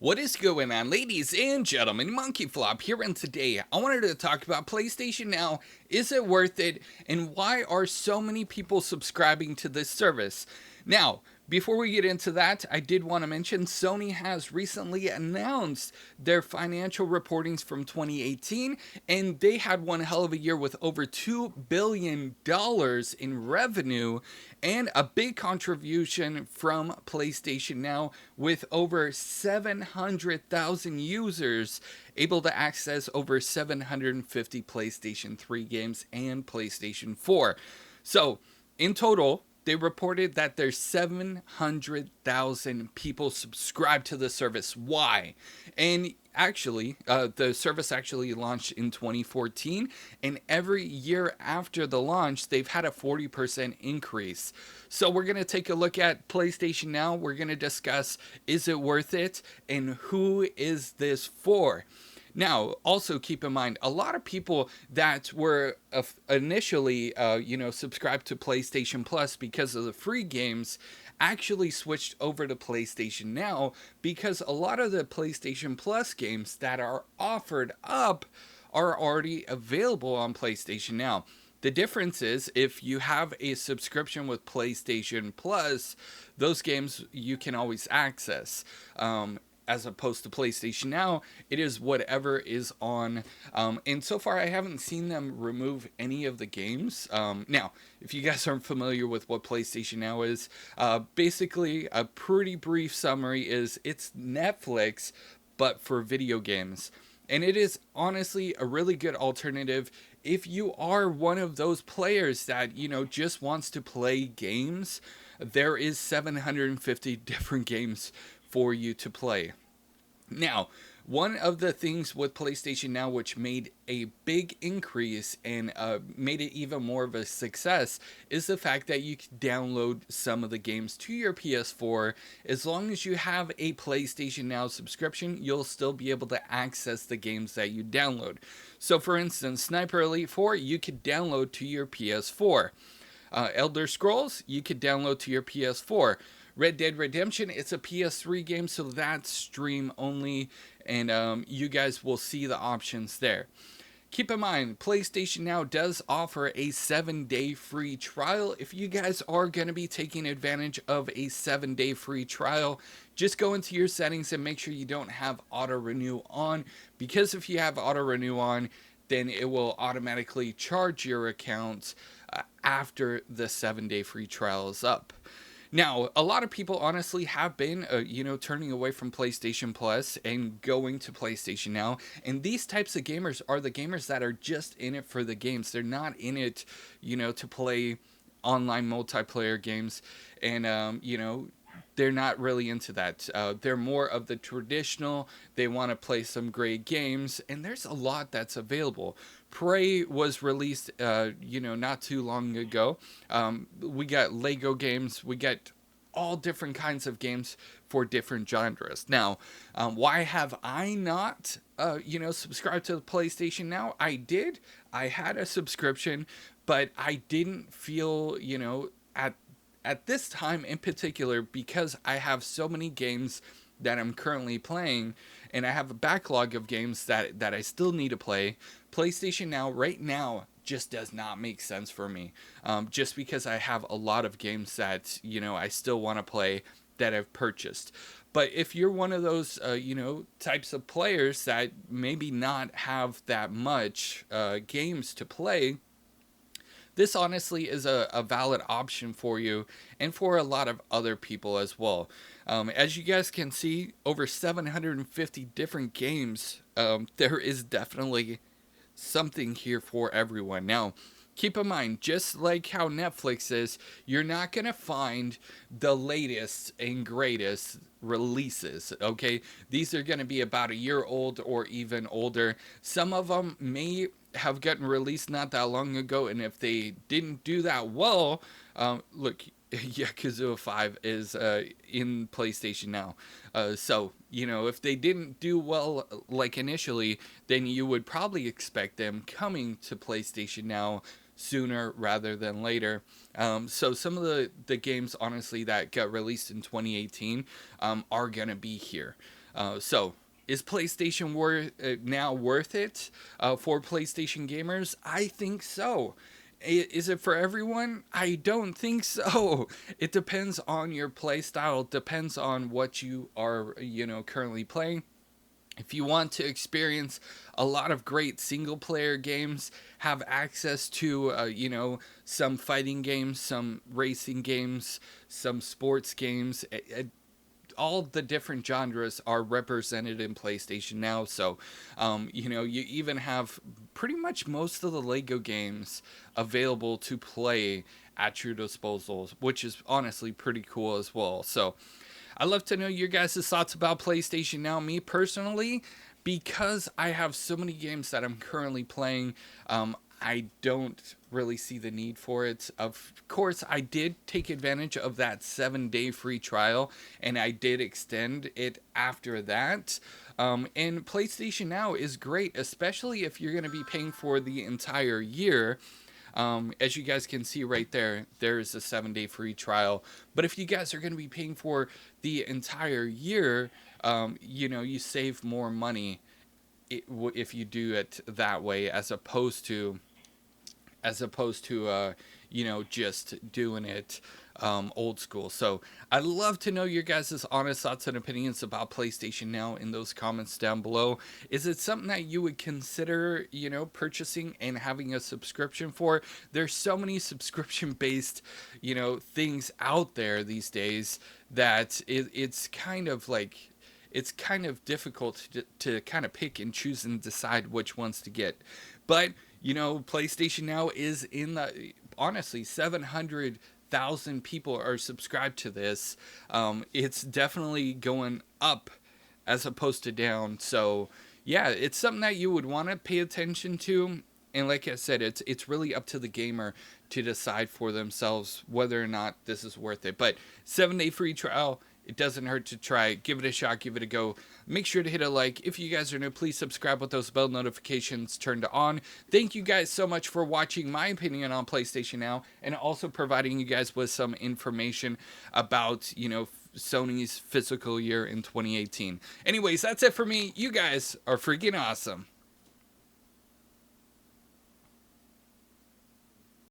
What is going on, ladies and gentlemen? MonkeyFlop here, and today I wanted to talk about PlayStation Now. Is it worth it, and why are so many people subscribing to this service? Now, before we get into that, I did want to mention Sony has recently announced their financial reportings from 2018, and they had one hell of a year with over $2 billion in revenue and a big contribution from PlayStation Now with over 700,000 users able to access over 750 PlayStation 3 games and PlayStation 4. So, in total, they reported that there's 700,000 people subscribed to the service. Why? And actually, the service actually launched in 2014, and every year after the launch, they've had a 40% increase. So we're going to take a look at PlayStation Now. We're going to discuss, is it worth it, and who is this for? Now, also keep in mind, a lot of people that were initially, subscribed to PlayStation Plus because of the free games actually switched over to PlayStation Now because a lot of the PlayStation Plus games that are offered up are already available on PlayStation Now. The difference is if you have a subscription with PlayStation Plus, those games you can always access. As opposed to PlayStation Now, it is whatever is on. And so far, I haven't seen them remove any of the games. Now, if you guys aren't familiar with what PlayStation Now is, basically, a pretty brief summary is it's Netflix, but for video games. And it is honestly a really good alternative if you are one of those players that, just wants to play games. There is 750 different games for you to play. Now, one of the things with PlayStation Now which made a big increase and made it even more of a success is the fact that you can download some of the games to your PS4. As long as you have a PlayStation Now subscription, you'll still be able to access the games that you download. So for instance, Sniper Elite 4, you could download to your PS4. Elder Scrolls, you could download to your PS4. Red Dead Redemption, it's a PS3 game, so that's stream only, and you guys will see the options there. Keep in mind, PlayStation Now does offer a 7-day free trial. If you guys are going to be taking advantage of a 7-day free trial, just go into your settings and make sure you don't have auto renew on, because if you have auto renew on, then it will automatically charge your account after the 7-day free trial is up. Now, a lot of people honestly have been, turning away from PlayStation Plus and going to PlayStation Now. And these types of gamers are the gamers that are just in it for the games. They're not in it, to play online multiplayer games. And, they're not really into that. They're more of the traditional. They want to play some great games, and there's a lot that's available. Prey was released, not too long ago. We got Lego games. We got all different kinds of games for different genres. Now, why have I not, subscribed to the PlayStation Now? I did. I had a subscription, but I didn't feel, at this time in particular, because I have so many games that I'm currently playing, and I have a backlog of games that I still need to play, PlayStation Now right now just does not make sense for me. Just because I have a lot of games that, I still want to play that I've purchased. But if you're one of those, types of players that maybe not have that much games to play, this honestly is a valid option for you and for a lot of other people as well. As you guys can see, over 750 different games. There is definitely something here for everyone. Now, keep in mind, just like how Netflix is, you're not going to find the latest and greatest releases, okay? These are going to be about a year old or even older. Some of them may have gotten released not that long ago, and if they didn't do that well, look, Yakuza 5 is in PlayStation Now. So, if they didn't do well like initially, then you would probably expect them coming to PlayStation Now sooner rather than later. So some of the games, honestly, that got released in 2018 are going to be here. So is PlayStation now worth it for PlayStation gamers? I think so. Is it for everyone? I don't think so. It depends on your play style. It depends on what you are, currently playing. If you want to experience a lot of great single player games, have access to, some fighting games, some racing games, some sports games, all the different genres are represented in PlayStation Now. So, you even have pretty much most of the Lego games available to play at your disposal, which is honestly pretty cool as well. So, I'd love to know your guys' thoughts about PlayStation Now. Me personally, because I have so many games that I'm currently playing, I don't really see the need for it. Of course, I did take advantage of that 7-day free trial, and I did extend it after that. And PlayStation Now is great, especially if you're going to be paying for the entire year. As you guys can see right there, there is a 7-day free trial. But if you guys are going to be paying for the entire year, you save more money if you do it that way, as opposed to just doing it old school. So I'd love to know your guys' honest thoughts and opinions about PlayStation Now in those comments down below. Is it something that you would consider, purchasing and having a subscription for? There's so many subscription based, things out there these days that it's kind of like, it's kind of difficult to kind of pick and choose and decide which ones to get. But, PlayStation Now is in the, honestly, 700,000 people are subscribed to this. It's definitely going up as opposed to down. So, yeah, it's something that you would want to pay attention to. And like I said, it's really up to the gamer to decide for themselves whether or not this is worth it. But 7-day free trial, it doesn't hurt to try. Give it a shot. Give it a go. Make sure to hit a like. If you guys are new, please subscribe with those bell notifications turned on. Thank you guys so much for watching my opinion on PlayStation Now, and also providing you guys with some information about, Sony's fiscal year in 2018. Anyways, that's it for me. You guys are freaking awesome.